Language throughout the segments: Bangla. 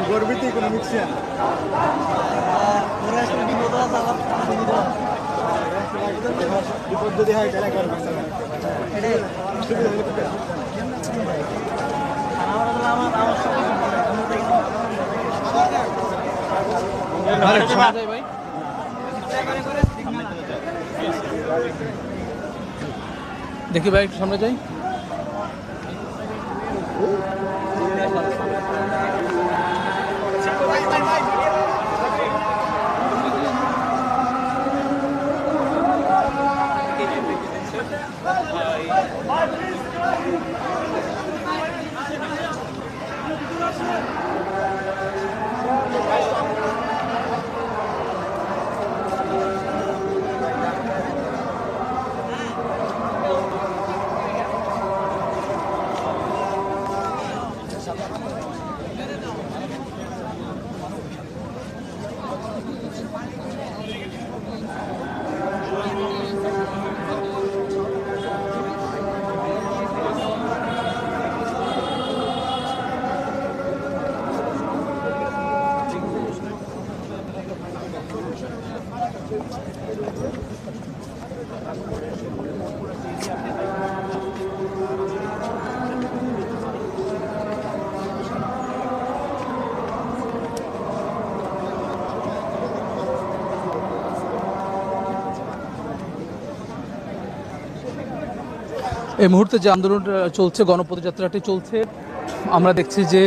গর্বিত ইকোনমিক বিপদ যদি হয় তাহলে করবে দেখি ভাই একটু সামনে যাই। এই মুহূর্তে যে আন্দোলন চলছে, গণপদযাত্রাটি চলছে, আমরা দেখছি যে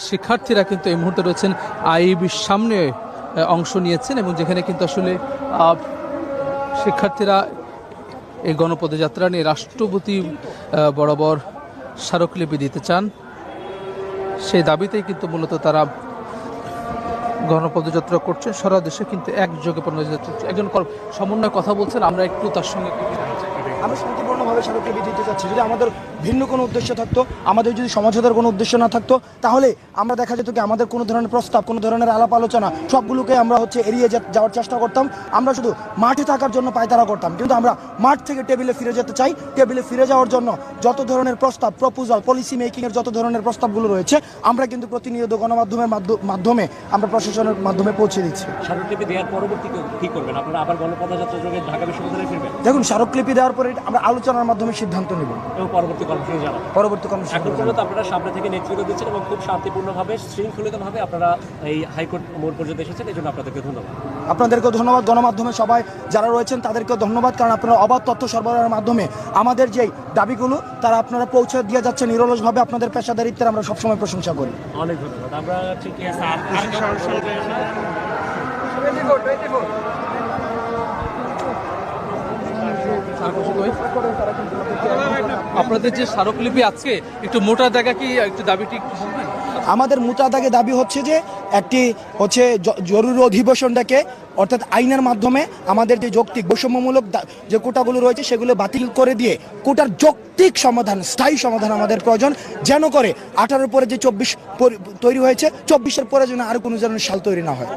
শিক্ষার্থীরা কিন্তু এই মুহূর্তে রয়েছেন আইবির সামনে অংশ নিয়েছেন এবং যেখানে কিন্তু আসলে শিক্ষার্থীরা এই গণপদযাত্রা নিয়ে রাষ্ট্রপতি বরাবর স্মারকলিপি দিতে চান। সেই দাবিতেই কিন্তু মূলত তারা গণপদযাত্রা করছেন। সারা দেশে কিন্তু একযোগে পদযাত্রা। একজন সমন্বয় কথা বলছেন, আমরা একটু তার সঙ্গে আমরা শান্তিপূর্ণভাবে স্মারকলিপি দিতে চাচ্ছি। যদি আমাদের ভিন্ন কোনো উদ্দেশ্য থাকতো, আমাদের যদি সমঝোতার কোনো উদ্দেশ্য না থাকতো, তাহলে আমরা দেখা যেত কি আমাদের কোনো ধরনের প্রস্তাব, কোনো ধরনের আলাপ আলোচনা সবগুলোকে আমরা এড়িয়ে যাওয়ার চেষ্টা করতাম। আমরা শুধু মাঠে থাকার জন্য পায়তারা করতাম, কিন্তু আমরা মাঠ থেকে টেবিলে ফিরে যেতে চাই। টেবিলে ফিরে যাওয়ার জন্য যত ধরনের প্রস্তাব, প্রপোজাল, পলিসি মেকিংয়ের যত ধরনের প্রস্তাবগুলো রয়েছে আমরা কিন্তু প্রতিনিয়ত গণমাধ্যমের মাধ্যমে আমরা প্রশাসনের মাধ্যমে পৌঁছে দিচ্ছি। স্মারকলিপি দেওয়ার পরবর্তী কি করবেন আপনারা? আবার গণপদযাত্রা যোগে ঢাকা বিশ্ববিদ্যালয়ে ফিরবেন? দেখুন, স্মারকলিপি দেওয়ার পরে আমরা আলোচনার মাধ্যমে সিদ্ধান্ত নেব এবং পরবর্তী কর্মসূচি জানাবেন। পরবর্তী কর্মসূচি এখন পর্যন্ত আপনারা সামনে থেকে নেতৃত্ব দিচ্ছেন এবং খুব শান্তিপূর্ণভাবে, শৃঙ্খলিতভাবে আপনারা এই হাইকোর্ট মোড় পর্যন্ত এসেছেন, এই জন্য আপনাদেরকে ধন্যবাদ। আপনাদেরকেও ধন্যবাদ। গণমাধ্যমে সবাই যারা রয়েছেন তাদেরকেও ধন্যবাদ, কারণ আপনারা অবাধ তথ্য সরবরাহের মাধ্যমে আমাদের যেই দাবিগুলো তারা আপনারা পৌঁছে দিয়ে যাচ্ছেন নিরলসভাবে। আপনাদের পেশাদারিত্বের আমরা সবসময় প্রশংসা করি। অনেক ধন্যবাদ। আমরা ঠিক আপনাদের যে স্মারকলিপি আজকে একটু মোটা দাগা কি একটু দাবিটি আমাদের মোটা দাগে দাবি হচ্ছে যে একটি হচ্ছে জরুরি অধিবেশনটাকে অর্থাৎ আইনের মাধ্যমে আমাদের যে যৌক্তিক বৈষম্যমূলক যে কোটাগুলো রয়েছে সেগুলো বাতিল করে দিয়ে কোটার যৌক্তিক সমাধান, স্থায়ী সমাধান আমাদের প্রয়োজন, যেন করে 18-এর পরে যে 24 তৈরি হয়েছে 24-এর পরে যেন আর কোনো ধরনের সাল তৈরি না হয়।